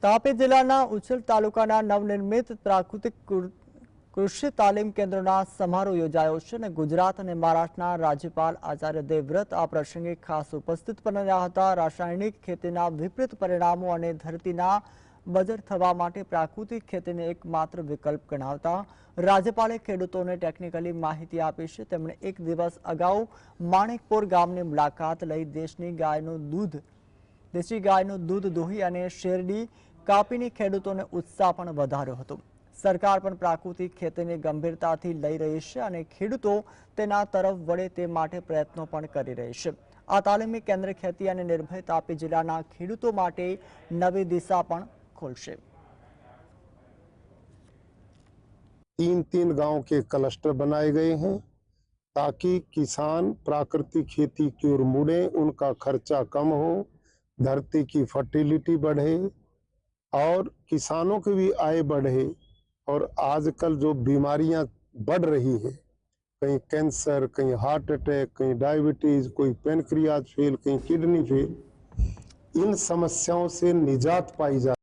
તાપી જિલ્લાના ઉછલ તાલુકાના નવનિર્મિત પ્રાકૃતિક કૃષિ તાલીમ કેન્દ્રના સમારોહ યોજાયો છે અને ગુજરાત અને મહારાષ્ટ્રના રાજ્યપાલ આચાર્ય દેવવ્રત આ પ્રસંગે ખાસ ઉપસ્થિત બન્યા હતા। રાસાયણિક ખેતીના વિપરીત પરિણામો અને ધરતીના બજર થવા માટે પ્રાકૃતિક ખેતીને એકમાત્ર વિકલ્પ ગણાવતા રાજ્યપાલે ખેડૂતોને ટેકનિકલી માહિતી આપી છે। તેમણે એક દિવસ અગાઉ માણેકપોર ગામની મુલાકાત લઈ દેશી ગાયનું દૂધ દોહી અને શેરડી કાપીને ખેડૂતોને ઉત્સાહ પણ વધાર્યો હતો। સરકાર પણ પ્રાકૃતિક ખેતીને ગંભીરતાથી લઈ રહી છે અને ખેડૂતો તેના તરફ વળે તે માટે પ્રયત્નો પણ કરી રહી છે। આ તાલીમી કેન્દ્ર ખેતી અને નિર્ભય તાપી જિલ્લાના ખેડૂતો માટે નવી દિશા પણ खोलશે। 3 गांव के क्लस्टर बनाए गए हैं ताकि किसान प्राकृतिक खेती की ओर मुड़े, उनका खर्चा कम हो, धरती की फर्टिलिटी बढ़े और किसानों की भी आय बढ़े। और आजकल जो बीमारियां बढ़ रही हैं, कहीं कैंसर, कहीं हार्ट अटैक, कहीं डायबिटीज, कोई पेनक्रियाज फेल, कहीं किडनी फेल, इन समस्याओं से निजात पाई जा